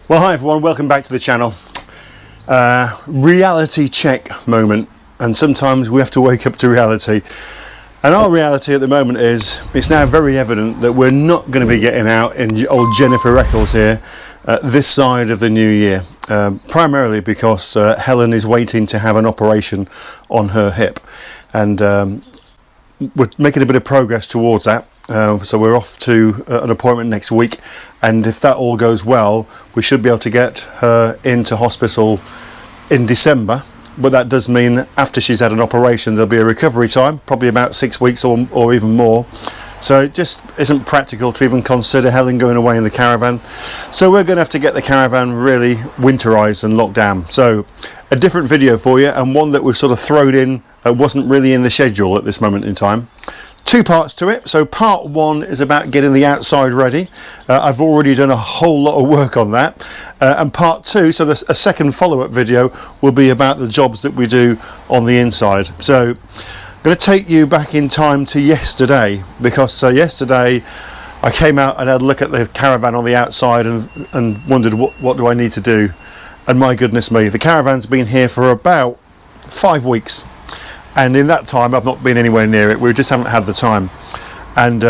Well, hi everyone, welcome back to the channel. Reality check moment, and sometimes we have to wake up to reality. And our reality at the moment is, it's now very evident that we're not going to be getting out in old Jennifer Eccles here this side of the new year. Primarily because Helen is waiting to have an operation on her hip, and we're making a bit of progress towards that. So we're off to an appointment next week, and if that all goes well, we should be able to get her into hospital in December. But that does mean after she's had an operation, there'll be a recovery time, probably about 6 weeks or even more. So it just isn't practical to even consider Helen going away in the caravan. So we're going to have to get the caravan really winterised and locked down. So a different video for you, and one that we've sort of thrown in, wasn't really in the schedule at this moment in time. Two parts to it. So part one is about getting the outside ready. I've already done a whole lot of work on that. And part two, so a second follow-up video, will be about the jobs that we do on the inside. So I'm going to take you back in time to yesterday, because yesterday I came out and had a look at the caravan on the outside and wondered what do I need to do. And my goodness me, the caravan's been here for about 5 weeks. And in that time, I've not been anywhere near it. We just haven't had the time. And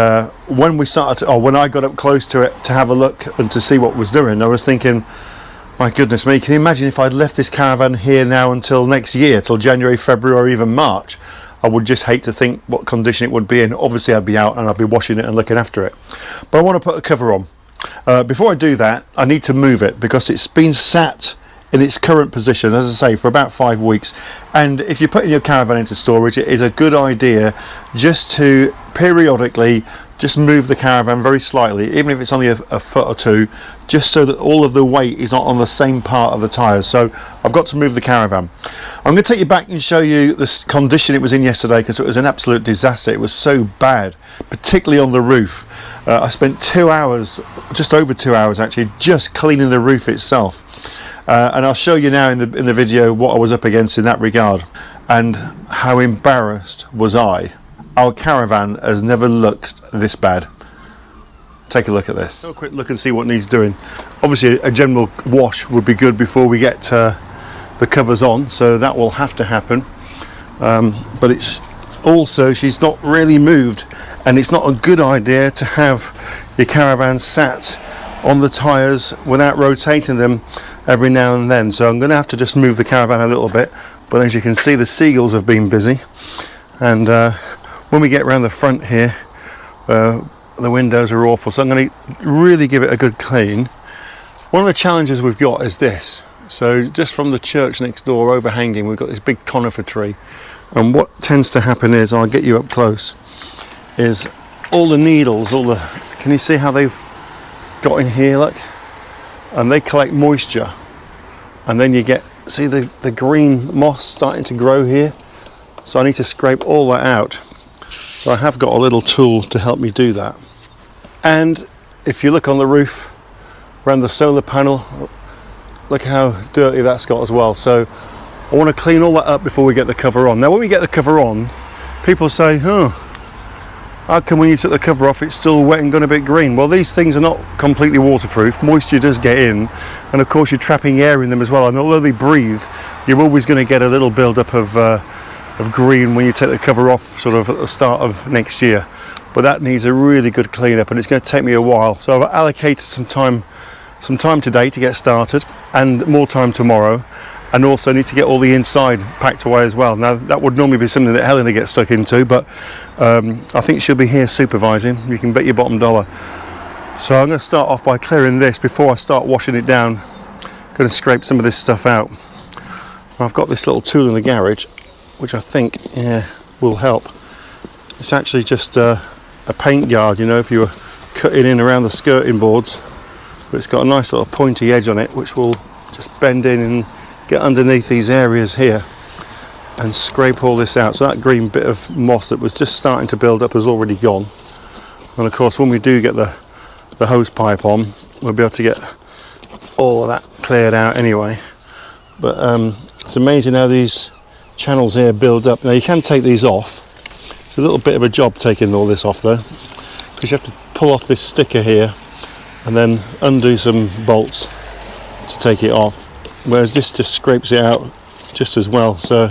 when I got up close to it to have a look and to see what was doing, I was thinking, my goodness me, can you imagine if I'd left this caravan here now until next year, till January, February, or even March? I would just hate to think what condition it would be in. Obviously, I'd be out and I'd be washing it and looking after it. But I want to put a cover on. Before I do that, I need to move it, because it's been sat in its current position, as I say, for about 5 weeks. And if you're putting your caravan into storage, it is a good idea just to periodically just move the caravan very slightly, even if it's only a foot or two, just so that all of the weight is not on the same part of the tyres. So I've got to move the caravan. I'm going to take you back and show you the condition it was in yesterday, because it was an absolute disaster. It was so bad, particularly on the roof. I spent 2 hours, just over 2 hours actually, just cleaning the roof itself. And I'll show you now in the video what I was up against in that regard, and how embarrassed was I. Our caravan has never looked this bad. Take a look at this. Have a quick look and see what needs doing. Obviously a general wash would be good before we get the covers on, so that will have to happen. But it's also, she's not really moved, and it's not a good idea to have your caravan sat on the tyres without rotating them every now and then. So I'm going to have to just move the caravan a little bit. But as you can see, the seagulls have been busy, and when we get around the front here, the windows are awful, so I'm going to really give it a good clean. One of the challenges we've got is this. So just from the church next door overhanging, we've got this big conifer tree, and what tends to happen is, I'll get you up close, is all the needles, can you see how they've got in here, look? And they collect moisture, and then you see the green moss starting to grow here. So I need to scrape all that out. So I have got a little tool to help me do that. And if you look on the roof around the solar panel, look how dirty that's got as well. So I want to clean all that up before we get the cover on. Now when we get the cover on, people say, how come when you took the cover off it's still wet and gone a bit green? Well, these things are not completely waterproof. Moisture does get in, and of course you're trapping air in them as well, and although they breathe, you're always going to get a little build-up of green when you take the cover off sort of at the start of next year. But that needs a really good clean up, and it's going to take me a while. So I've allocated some time today to get started, and more time tomorrow, and also need to get all the inside packed away as well. Now that would normally be something that Helena gets stuck into, but I think she'll be here supervising, you can bet your bottom dollar. So I'm going to start off by clearing this before I start washing it down. I'm going to scrape some of this stuff out. I've got this little tool in the garage, which I think will help. It's actually just a paint guard, you know, if you were cutting in around the skirting boards, but it's got a nice little pointy edge on it, which will just bend in and get underneath these areas here and scrape all this out. So that green bit of moss that was just starting to build up has already gone, and of course when we do get the hose pipe on, we'll be able to get all of that cleared out anyway. But it's amazing how these channels here build up. Now you can take these off. It's a little bit of a job taking all this off though, because you have to pull off this sticker here and then undo some bolts to take it off, whereas this just scrapes it out just as well, so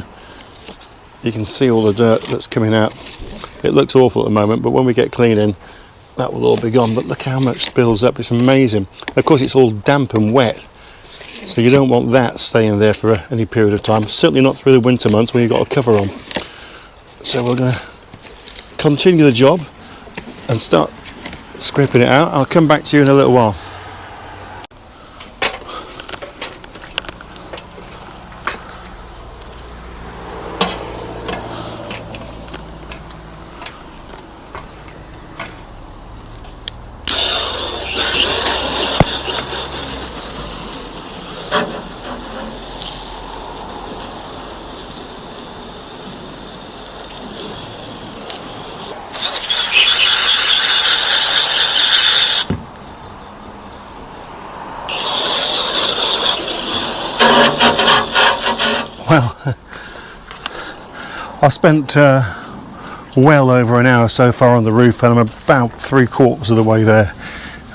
you can see all the dirt that's coming out. It looks awful at the moment, but when we get cleaning, that will all be gone. But look how much spills up, it's amazing. Of course it's all damp and wet, so you don't want that staying there for any period of time, certainly not through the winter months when you've got a cover on. So we're going to continue the job and start scraping it out. I'll come back to you in a little while. Well, I spent well over an hour so far on the roof, and I'm about 3/4 of the way there.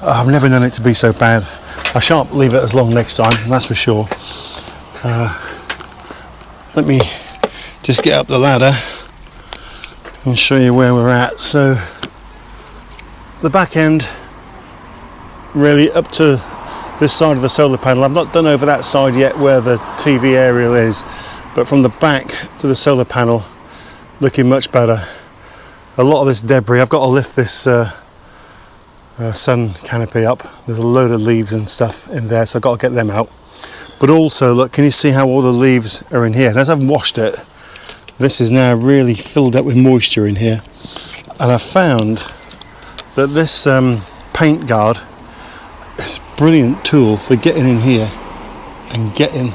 I've never known it to be so bad. I shan't leave it as long next time, that's for sure. Let me just get up the ladder and show you where we're at. So the back end, really up to this side of the solar panel. I've not done over that side yet where the TV aerial is, but from the back to the solar panel, looking much better. A lot of this debris, I've got to lift this sun canopy up. There's a load of leaves and stuff in there, so I've got to get them out. But also, look, can you see how all the leaves are in here? And as I've washed it, this is now really filled up with moisture in here. And I found that this paint guard, it's a brilliant tool for getting in here and getting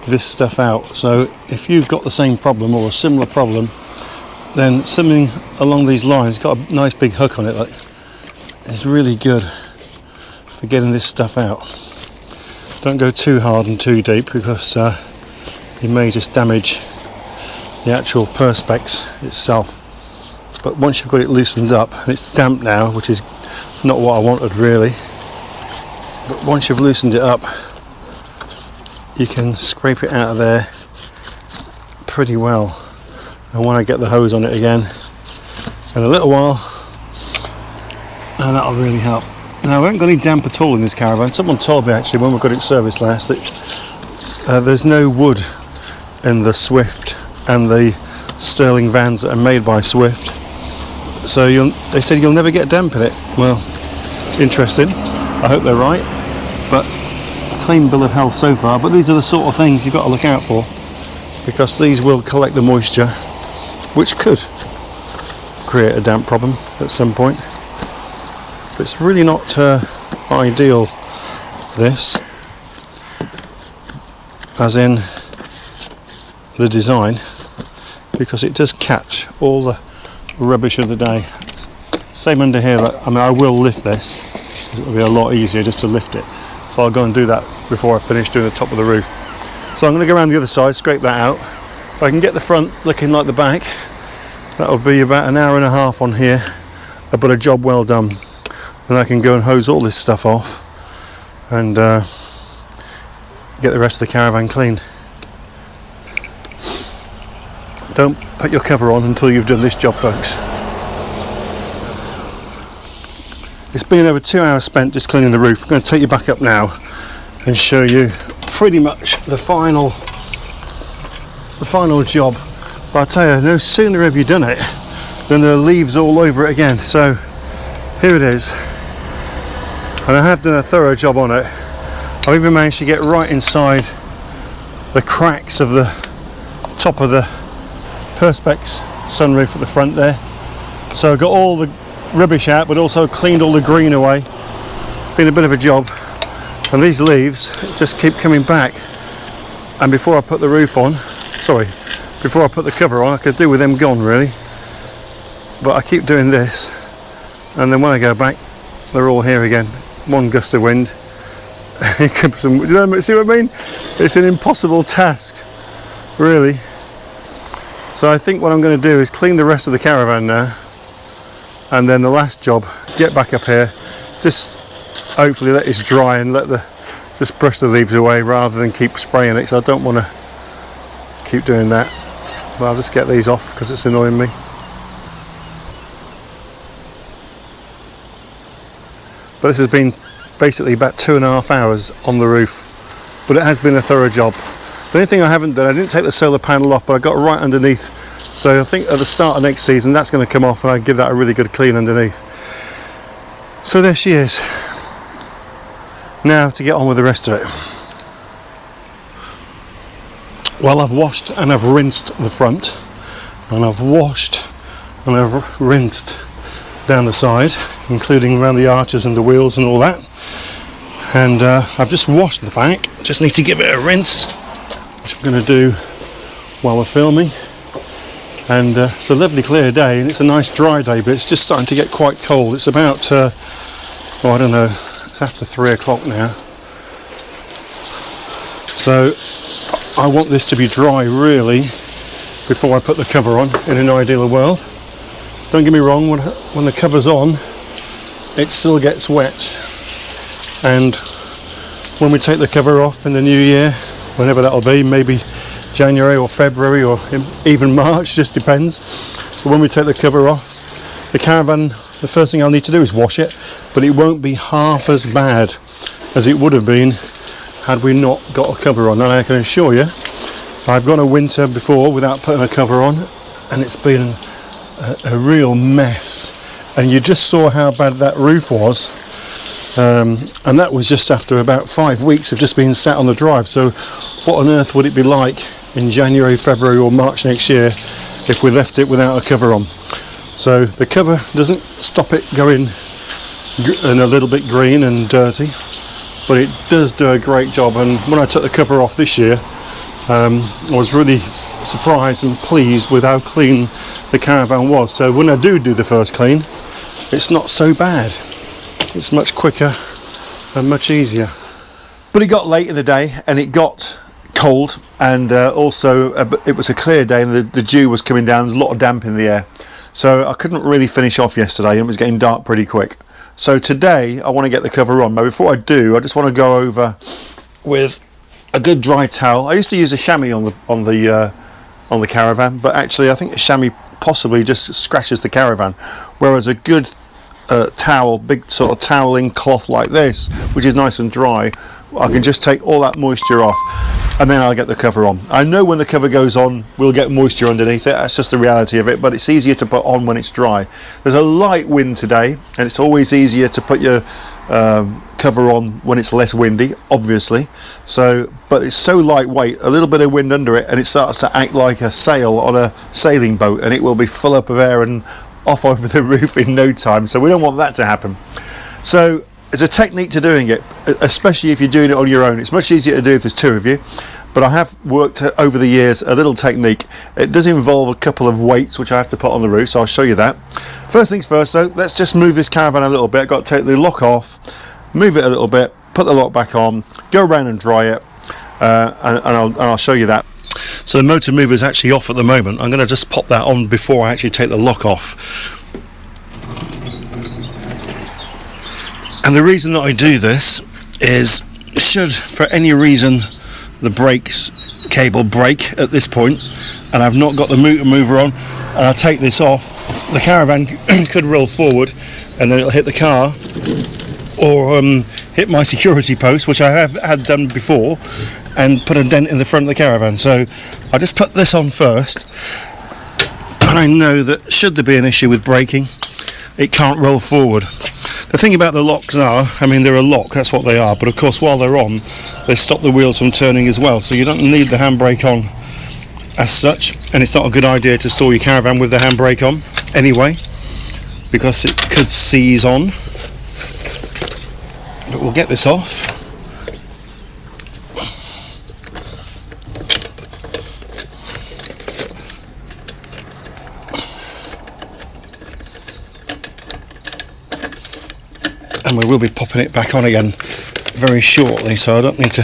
this stuff out. So if you've got the same problem or a similar problem, then something along these lines, got a nice big hook on it, like, it's really good for getting this stuff out. Don't go too hard and too deep, because you may just damage the actual perspex itself. But once you've got it loosened up, and it's damp now, which is not what I wanted really, but once you've loosened it up, you can scrape it out of there pretty well. And when I get the hose on it again in a little while, and that'll really help. Now, we haven't got any damp at all in this caravan. Someone told me actually when we got it serviced last that there's no wood in the Swift and the Sterling vans that are made by Swift, so they said you'll never get damp in it. Well, interesting, I hope they're right, but a clean bill of health so far. But these are the sort of things you've got to look out for, because these will collect the moisture, which could create a damp problem at some point. But it's really not ideal, this, as in the design, because it does catch all the rubbish of the day. Same under here. I mean, I will lift this, it'll be a lot easier just to lift it, so I'll go and do that before I finish doing the top of the roof. So I'm going to go around the other side, scrape that out. If I can get the front looking like the back, that'll be about an hour and a half on here, but a job well done. Then I can go and hose all this stuff off and get the rest of the caravan clean. Don't put your cover on until you've done this job, folks. It's been over 2 hours spent just cleaning the roof. I'm going to take you back up now and show you pretty much the final job. But I'll tell you, no sooner have you done it than there are leaves all over it again. So here it is, and I have done a thorough job on it. I've even managed to get right inside the cracks of the top of the perspex sunroof at the front there. So I got all the rubbish out, but also cleaned all the green away. Been a bit of a job, and these leaves just keep coming back. And before I put the roof on, before I put the cover on, I could do with them gone really. But I keep doing this, and then when I go back, they're all here again. One gust of wind, here comes some. You know, see what I mean? It's an impossible task, really. So I think what I'm going to do is clean the rest of the caravan now, and then the last job, get back up here, just hopefully let this dry and let the just brush the leaves away rather than keep spraying it, so I don't want to keep doing that. But I'll just get these off because it's annoying me. But this has been basically about 2.5 hours on the roof, but it has been a thorough job. The only thing I haven't done, I didn't take the solar panel off, but I got right underneath, so I think at the start of next season that's going to come off and I give that a really good clean underneath. So there she is. Now to get on with the rest of it. Well, I've washed and I've rinsed the front, and I've washed and I've rinsed down the side, including around the arches and the wheels and all that. And I've just washed the back, just need to give it a rinse, which I'm going to do while we're filming. And it's a lovely clear day and it's a nice dry day, but it's just starting to get quite cold. It's about I don't know, it's after 3 o'clock now, so I want this to be dry really before I put the cover on, in an ideal world. Don't get me wrong, when the cover's on it still gets wet, and when we take the cover off in the new year, whenever that'll be, maybe January or February or even March, just depends. But when we take the cover off, the Caravan, the first thing I'll need to do is wash it, but it won't be half as bad as it would have been had we not got a cover on. And I can assure you, I've gone a winter before without putting a cover on, and it's been a real mess. And you just saw how bad that roof was, and that was just after about 5 weeks of just being sat on the drive. So what on earth would it be like in January, February or March next year if we left it without a cover on? So the cover doesn't stop it going and a little bit green and dirty, but it does do a great job. And when I took the cover off this year, I was really surprised and pleased with how clean the Caravan was. So when I do the first clean, it's not so bad. It's much quicker and much easier. But it got late in the day and it got cold, and also it was a clear day and the dew was coming down. There's a lot of damp in the air, so I couldn't really finish off yesterday and it was getting dark pretty quick. So today I want to get the cover on, but before I do, I just want to go over with a good dry towel. I used to use a chamois on the Caravan, but actually I think a chamois possibly just scratches the Caravan, whereas a good towel, big sort of toweling cloth like this, which is nice and dry, I can just take all that moisture off and then I'll get the cover on. I know when the cover goes on we'll get moisture underneath it, that's just the reality of it, but it's easier to put on when it's dry. There's a light wind today and it's always easier to put your cover on when it's less windy, obviously. So, but it's so lightweight, a little bit of wind under it and it starts to act like a sail on a sailing boat, and it will be full up of air and off over the roof in no time. So we don't want that to happen. So there's a technique to doing it, especially if you're doing it on your own. It's much easier to do if there's two of you, but I have worked over the years a little technique. It does involve a couple of weights which I have to put on the roof, so I'll show you that. First things first though, let's just move this Caravan a little bit. I've got to take the lock off, move it a little bit, put the lock back on, go around and dry it, and I'll show you that. So the motor mover is actually off at the moment. I'm going to just pop that on before I actually take the lock off. And the reason that I do this is, should for any reason the brakes cable break at this point and I've not got the motor mover on and I take this off, the Caravan could roll forward and then it'll hit the car or hit my security post, which I have had done before, and put a dent in the front of the Caravan. So I just put this on first, and I know that should there be an issue with braking, it can't roll forward. The thing about the locks are, I mean, they're a lock, that's what they are, but of course while they're on they stop the wheels from turning as well, so you don't need the handbrake on as such, and it's not a good idea to store your Caravan with the handbrake on anyway, because it could seize on. But we'll get this off. And we will be popping it back on again very shortly, so I don't need to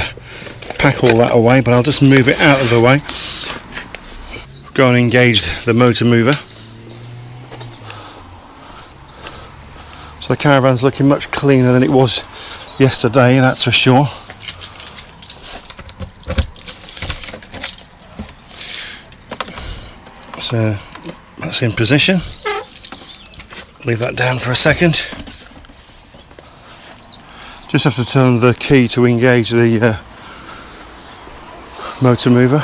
pack all that away, but I'll just move it out of the way. Go and engage the motor mover. So the Caravan's looking much cleaner than it was yesterday, that's for sure. So that's in position. Leave that down for a second. Just have to turn the key to engage the motor mover.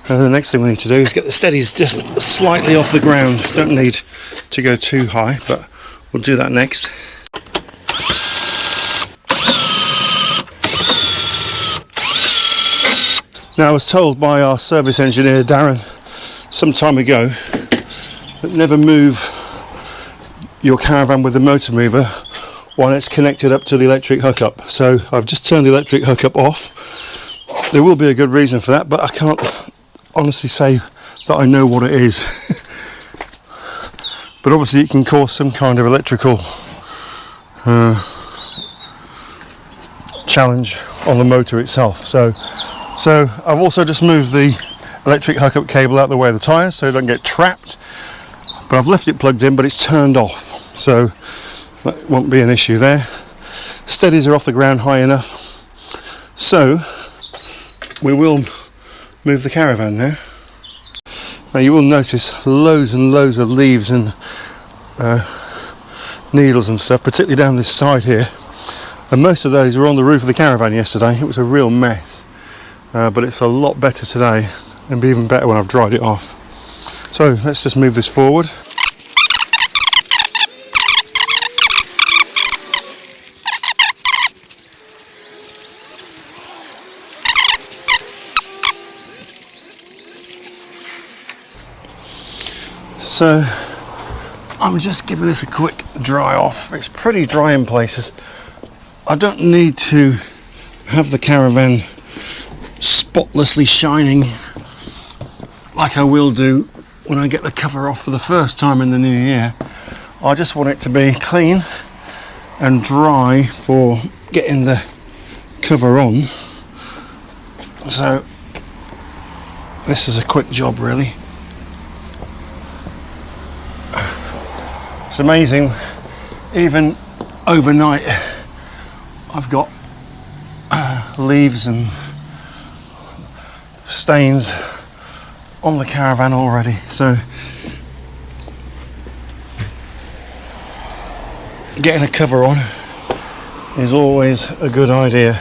And the next thing we need to do is get the steadies just slightly off the ground. Don't need to go too high, but we'll do that next. Now, I was told by our service engineer Darren some time ago that never move your caravan with the motor mover while it's connected up to the electric hookup. So I've just turned the electric hookup off. There will be a good reason for that, but I can't honestly say that I know what it is. But obviously it can cause some kind of electrical challenge on the motor itself. So I've also just moved the electric hookup cable out of the way of the tyre so it doesn't get trapped. But I've left it plugged in, but it's turned off, so that won't be an issue there. Steadies are off the ground high enough, so we will move the caravan now. Now you will notice loads and loads of leaves and needles and stuff, particularly down this side here, and most of those were on the roof of the caravan yesterday. It was a real mess, but it's a lot better today and be even better when I've dried it off. So let's just move this forward. So I'm just giving this a quick dry off. It's pretty dry in places. I don't need to have the caravan spotlessly shining like I will do when I get the cover off for the first time in the new year. I just want it to be clean and dry for getting the cover on. So this is a quick job really. It's amazing, even overnight I've got leaves and stains on the caravan already, so getting a cover on is always a good idea.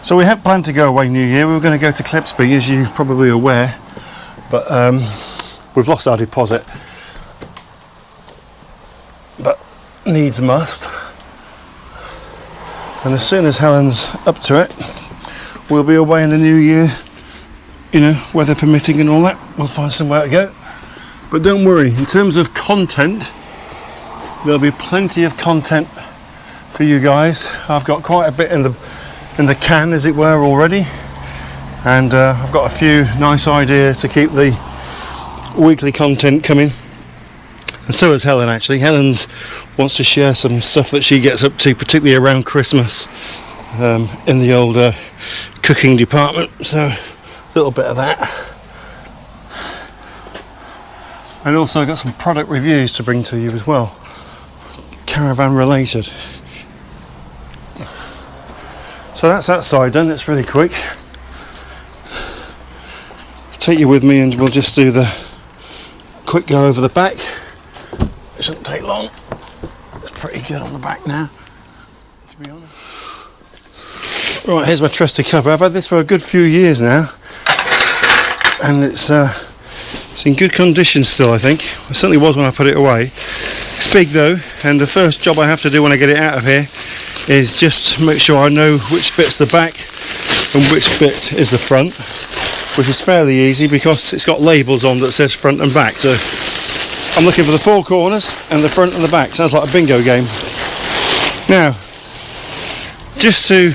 So we had planned to go away New Year. We were going to go to Clipsby, as you're probably aware, but we've lost our deposit. But needs must, and as soon as Helen's up to it, we'll be away in the new year, you know, weather permitting and all that. We'll find somewhere to go. But don't worry, in terms of content, there'll be plenty of content for you guys. I've got quite a bit in the can, as it were, already, and I've got a few nice ideas to keep the weekly content coming. And so has Helen, actually. Helen wants to share some stuff that she gets up to, particularly around Christmas, in the old cooking department. So a little bit of that. And also I've got some product reviews to bring to you as well, caravan related. So that's that side done. That's really quick. Take you with me and we'll just do the quick go over the back. It shouldn't take long. It's pretty good on the back now, to be honest. Right, here's my trusty cover. I've had this for a good few years now, and it's in good condition still, I think. It certainly was when I put it away. It's big though, and the first job I have to do when I get it out of here is just make sure I know which bit's the back and which bit is the front, which is fairly easy because it's got labels on that says front and back. So I'm looking for the four corners and the front and the back. Sounds like a bingo game. Now, just to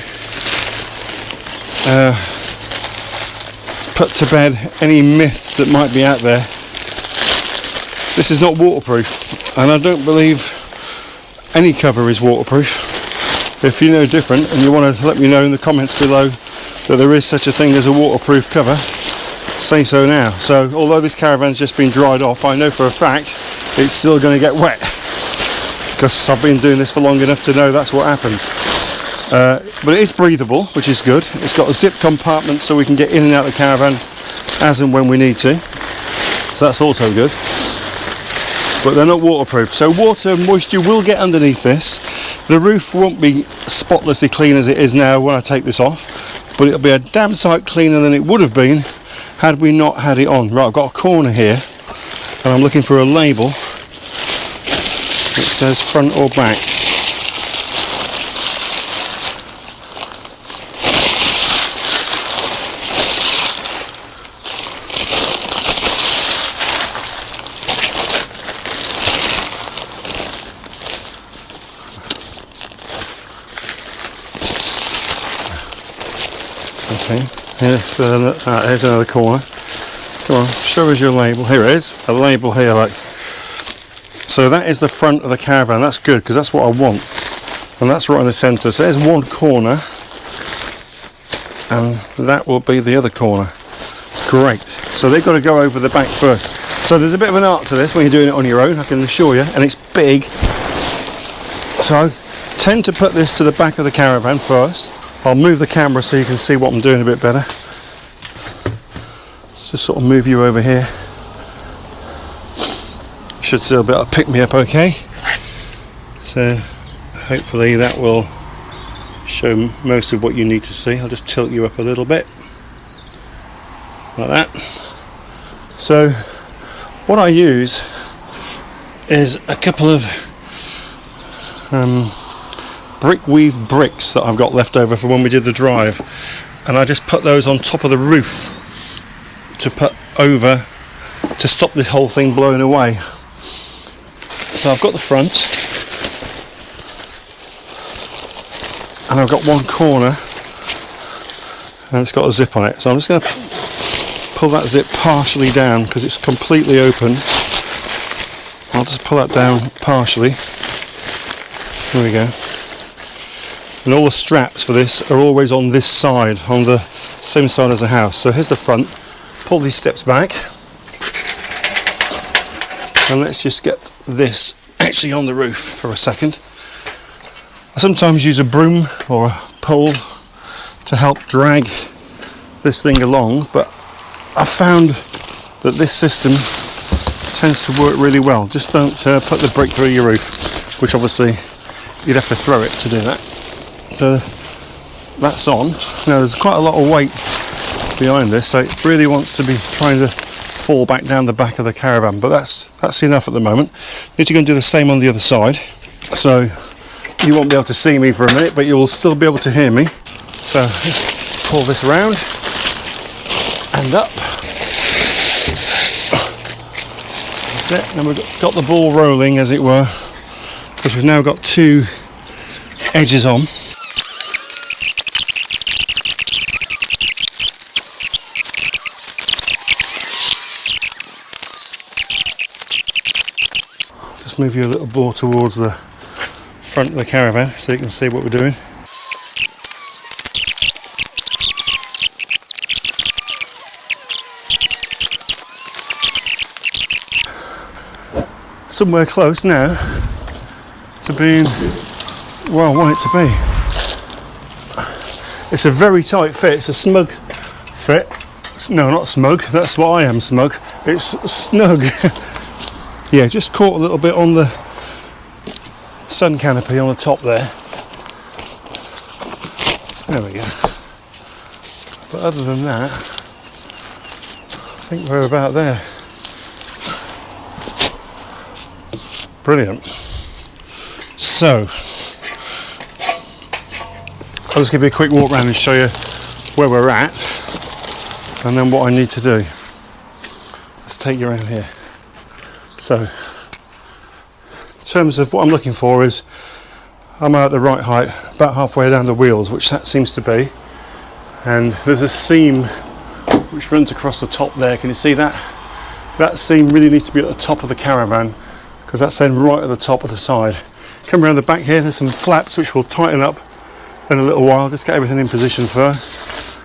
put to bed any myths that might be out there, this is not waterproof, and I don't believe any cover is waterproof. If you know different and you want to let me know in the comments below that there is such a thing as a waterproof cover, say so now. So although this caravan's just been dried off, I know for a fact it's still going to get wet, because I've been doing this for long enough to know that's what happens. But it is breathable, which is good. It's got a zip compartment so we can get in and out of the caravan as and when we need to. so that's also good. But they're not waterproof, so water and moisture will get underneath this. The roof won't be spotlessly clean as it is now when I take this off, but it'll be a damn sight cleaner than it would have been had we not had it on. Right, I've got a corner here and I'm looking for a label that says front or back. Okay, here's another corner. Come on, show us your label. Here it is, a label here. Like, so that is the front of the caravan. That's good because that's what I want, and that's right in the centre. So there's one corner, and that will be the other corner. Great. So they've got to go over the back first. So there's a bit of an art to this when you're doing it on your own, I can assure you, and it's big. So I tend to put this to the back of the caravan first. I'll move the camera so you can see what I'm doing a bit better. Let's just sort of move you over here. Should still be able to pick me up okay. So hopefully that will show most of what you need to see. I'll just tilt you up a little bit. Like that. So what I use is a couple of brick weave bricks that I've got left over from when we did the drive, and I just put those on top of the roof to put over to stop the whole thing blowing away. So I've got the front and I've got one corner and it's got a zip on it, so I'm just going to pull that zip partially down because it's completely open. I'll just pull that down partially. There we go. And all the straps for this are always on this side, on the same side as the house. So here's the front. Pull these steps back. And let's just get this actually on the roof for a second. I sometimes use a broom or a pole to help drag this thing along, but I've found that this system tends to work really well. Just don't put the brick through your roof, which obviously you'd have to throw it to do that. So that's on. Now there's quite a lot of weight behind this, so it really wants to be trying to fall back down the back of the caravan, but that's enough at the moment. Need to go and do the same on the other side. So you won't be able to see me for a minute, but you will still be able to hear me. So let's pull this around and up. That's it. Then we've got the ball rolling, as it were, because we've now got two edges on. Just move you a little more towards the front of the caravan so you can see what we're doing. Somewhere close now to being where I want it to be. It's a very tight fit, it's a smug fit. No, not smug, that's what I am, smug. It's snug. Yeah, just caught a little bit on the sun canopy on the top there. There we go. But other than that, I think we're about there. Brilliant. So, I'll just give you a quick walk around and show you where we're at and then what I need to do. Let's take you around here. So, in terms of what I'm looking for is I'm at the right height, about halfway down the wheels, which that seems to be, and there's a seam which runs across the top there. Can you see that? That seam really needs to be at the top of the caravan because that's then right at the top of the side. Come around the back here, there's some flaps which we'll tighten up in a little while, just get everything in position first.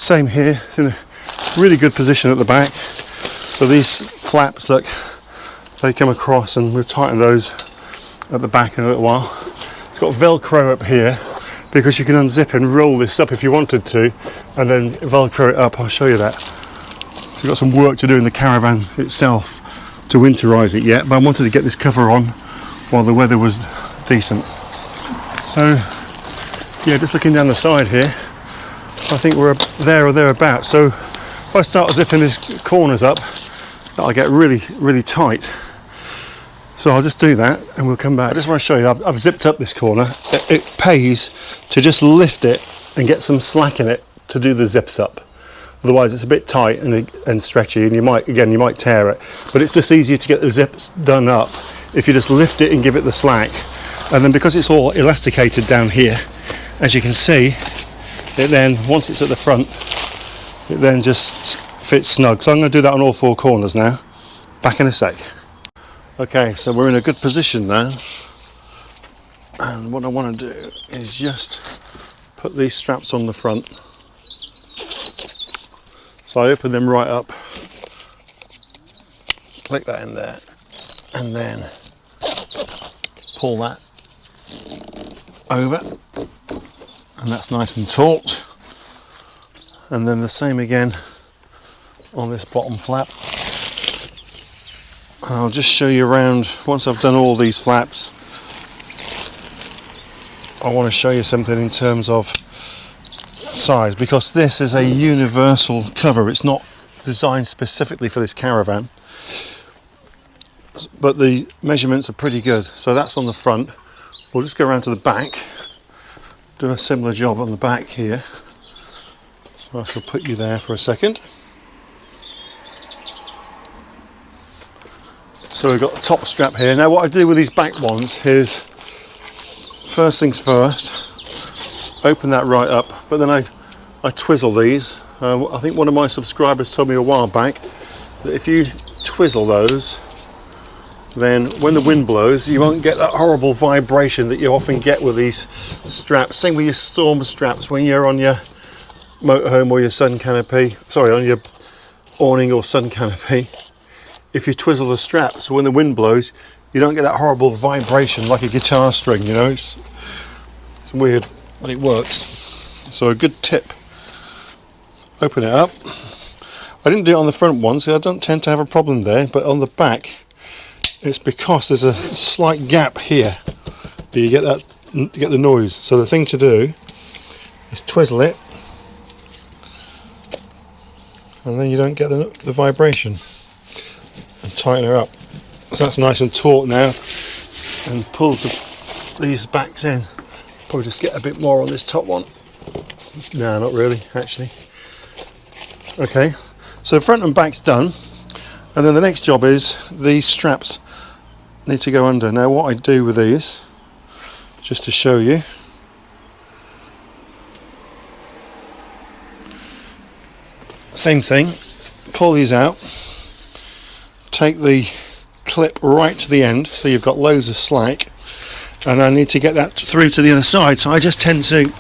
Same here, it's in a really good position at the back. So these flaps, look, they come across and we'll tighten those at the back in a little while. It's got Velcro up here because you can unzip and roll this up if you wanted to and then Velcro it up. I'll show you that. So we've got some work to do in the caravan itself to winterise it yet, but I wanted to get this cover on while the weather was decent. So yeah, just looking down the side here, I think we're there or thereabouts. So if I start zipping these corners up, that'll get really, really tight. So I'll just do that and we'll come back. I just want to show you, I've zipped up this corner. It pays to just lift it and get some slack in it to do the zips up. Otherwise it's a bit tight and stretchy, and you might tear it. But it's just easier to get the zips done up if you just lift it and give it the slack. And then because it's all elasticated down here, as you can see, it then, once it's at the front, it then just fits snug. So I'm going to do that on all 4 corners now. Back in a sec. Okay, so we're in a good position now. And what I want to do is just put these straps on the front. So I open them right up, click that in there, and then pull that over, and that's nice and taut. And then the same again on this bottom flap. I'll just show you around. Once I've done all these flaps, I want to show you something in terms of size, because this is a universal cover. It's not designed specifically for this caravan, but the measurements are pretty good. So that's on the front. We'll just go around to the back, do a similar job on the back here. So I shall put you there for a second. So we've got the top strap here. Now what I do with these back ones is, first things first, open that right up, but then I twizzle these. I think one of my subscribers told me a while back that if you twizzle those, then when the wind blows you won't get that horrible vibration that you often get with these straps. Same with your storm straps when you're on your motorhome or your sun canopy, on your awning or sun canopy. If you twizzle the straps, when the wind blows you don't get that horrible vibration like a guitar string, you know. It's weird, but it works. So a good tip, open it up. I didn't do it on the front one, so I don't tend to have a problem there, but on the back it's because there's a slight gap here that you get the noise. So the thing to do is twizzle it, and then you don't get the vibration, and tighten her up. So that's nice and taut now, and pull these backs in. Probably just get a bit more on this top one. No, not really, actually. Okay, so front and back's done, and then the next job is these straps need to go under. Now what I do with these, just to show you, same thing, pull these out, take the clip right to the end so you've got loads of slack, and I need to get that through to the other side, so I just tend to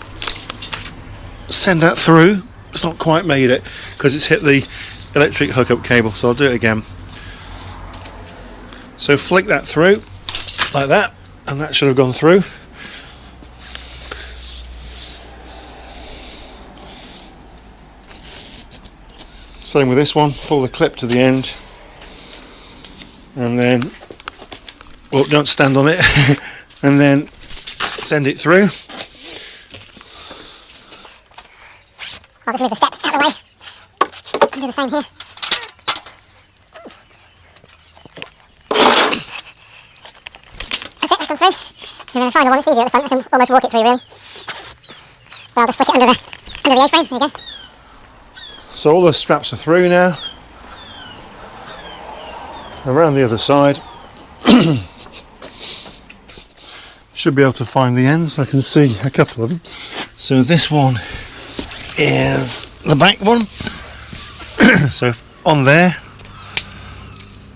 send that through. It's not quite made it because it's hit the electric hookup cable, so I'll do it again. So flick that through like that, and that should have gone through. Same with this one, pull the clip to the end, and then, well, don't stand on it, and then send it through. I'll just move the steps out of the way and do the same here. That's it, that's gone through. And then the final one, it's easier at the front, I can almost walk it through really. But I'll just flick it under the A-frame, there you go. So all the straps are through now. Around the other side. Should be able to find the ends, I can see a couple of them. So this one is the back one. So on there,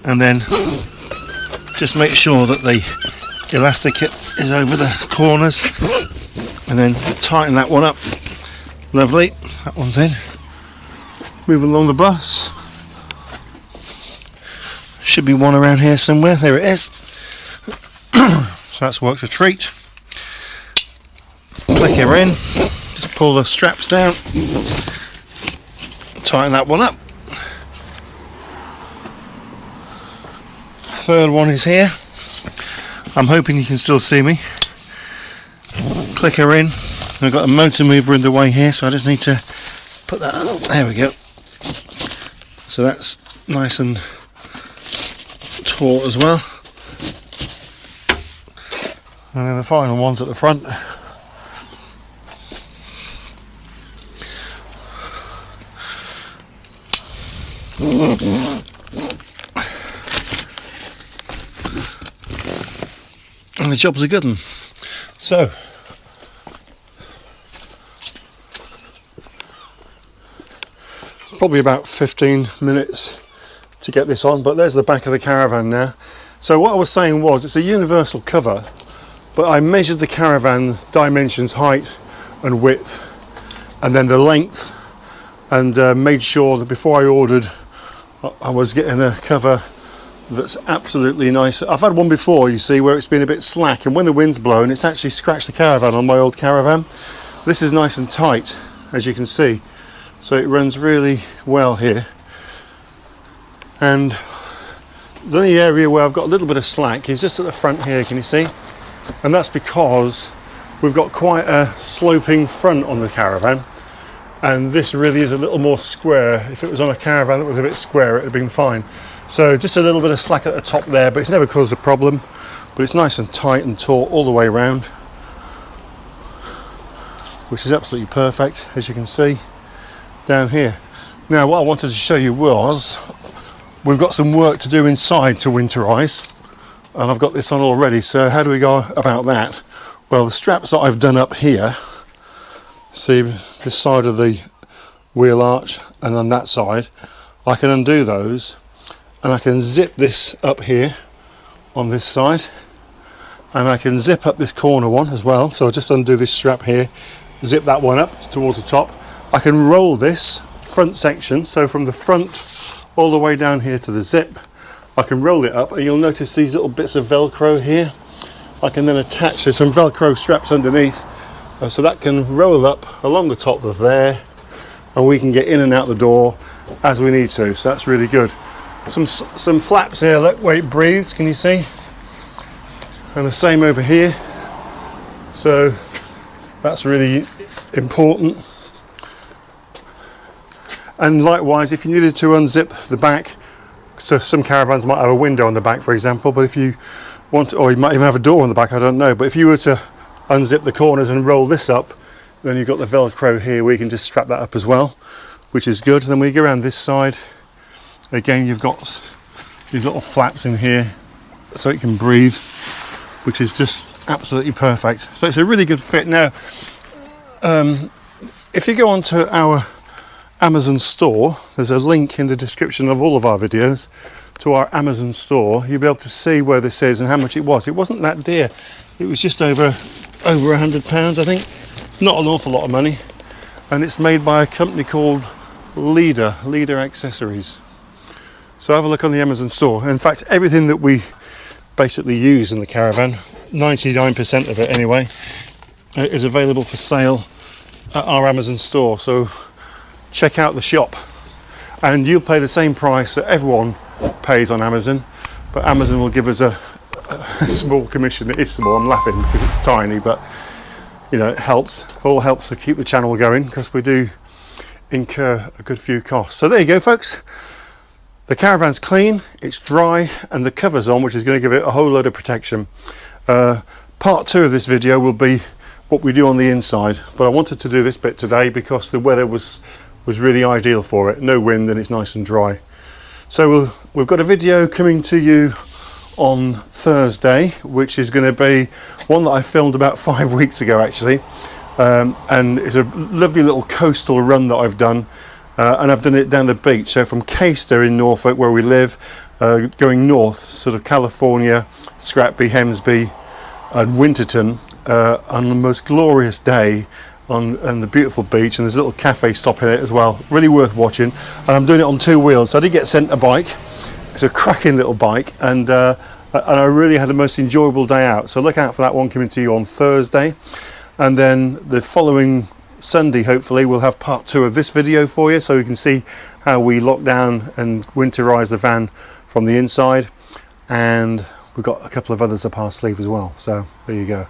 and then just make sure that the elastic is over the corners, and then tighten that one up. Lovely, that one's in. Move along the bus. Should be one around here somewhere. There it is. So that's worked a treat. Click her in. Just pull the straps down. Tighten that one up. third one is here. I'm hoping you can still see me. Click her in. I've got a motor mover in the way here, so I just need to put that up. There we go. So that's nice and taut as well. And then the final one's at the front. And the job's a good one. So probably about 15 minutes to get this on, but there's the back of the caravan now. So what I was saying was, it's a universal cover, but I measured the caravan dimensions, height and width, and then the length, and made sure that before I ordered I was getting a cover that's absolutely nice. I've had one before, you see, where it's been a bit slack, and when the wind's blown it's actually scratched the caravan on my old caravan. This is nice and tight, as you can see, so it runs really well here. And the only area where I've got a little bit of slack is just at the front here, can you see? And that's because we've got quite a sloping front on the caravan, and this really is a little more square. If it was on a caravan that was a bit square, it would have been fine. So just a little bit of slack at the top there, but it's never caused a problem. But it's nice and tight and taut all the way around, which is absolutely perfect, as you can see down here. Now what I wanted to show you was, we've got some work to do inside to winterize, and I've got this on already. So how do we go about that? Well, the straps that I've done up here, see this side of the wheel arch and on that side, I can undo those, and I can zip this up here on this side, and I can zip up this corner one as well. So I'll just undo this strap here, zip that one up towards the top. I can roll this front section, so from the front all the way down here to the zip, I can roll it up, and you'll notice these little bits of Velcro here. I can then attach, there's some Velcro straps underneath, so that can roll up along the top of there, and we can get in and out the door as we need to. So that's really good. Some flaps here, look where it breathes, can you see? And the same over here. So that's really important. And likewise, if you needed to unzip the back, so some caravans might have a window on the back, for example, but if you want to, or you might even have a door on the back, I don't know, but if you were to unzip the corners and roll this up, then you've got the Velcro here where you can just strap that up as well, which is good. And then when you go around this side, again, you've got these little flaps in here so it can breathe, which is just absolutely perfect. So it's a really good fit. Now, if you go onto our Amazon store, there's a link in the description of all of our videos to our Amazon store. You'll be able to see where this is and how much it was. It wasn't that dear. It was just over £100, I think. Not an awful lot of money. And it's made by a company called Leader Accessories. So have a look on the Amazon store. In fact, everything that we basically use in the caravan, 99% of it anyway, is available for sale at our Amazon store. So check out the shop, and you'll pay the same price that everyone pays on Amazon, but Amazon will give us a small commission. It is small, I'm laughing because it's tiny, but you know, it helps. It all helps to keep the channel going, because we do incur a good few costs. So there you go, folks. The caravan's clean, it's dry, and the cover's on, which is going to give it a whole load of protection. Part 2 of this video will be what we do on the inside, but I wanted to do this bit today because the weather was really ideal for it. No wind, and it's nice and dry. So we've got a video coming to you on Thursday, which is going to be one that I filmed about 5 weeks ago actually, and it's a lovely little coastal run that I've done, and I've done it down the beach. So from Caister in Norfolk, where we live, going north, sort of California, Scratby, Hemsby and Winterton, on the most glorious day on the beautiful beach, and there's a little cafe stop in it as well. Really worth watching. And I'm doing it on 2 wheels. So I did get sent a bike. It's a cracking little bike, and I really had the most enjoyable day out. So look out for that one coming to you on Thursday, and then the following Sunday hopefully we'll have part 2 of this video for you, so you can see how we lock down and winterize the van from the inside. and we've got a couple of others up our sleeve as well. So there you go.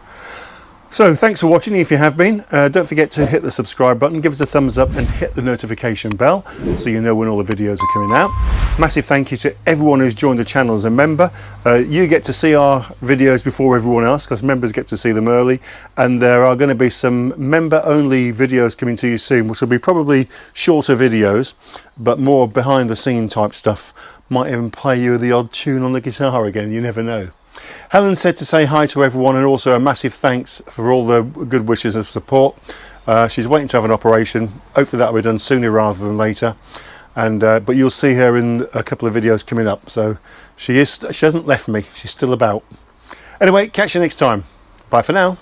So thanks for watching. If you have been, don't forget to hit the subscribe button, give us a thumbs up and hit the notification bell so you know when all the videos are coming out. Massive thank you to everyone who's joined the channel as a member. You get to see our videos before everyone else because members get to see them early, and there are going to be some member only videos coming to you soon, which will be probably shorter videos but more behind the scene type stuff. Might even play you the odd tune on the guitar again, you never know. Helen said to say hi to everyone, and also a massive thanks for all the good wishes and support. She's waiting to have an operation. Hopefully that will be done sooner rather than later. And but you'll see her in a couple of videos coming up. So she hasn't left me. She's still about. Anyway, catch you next time. Bye for now.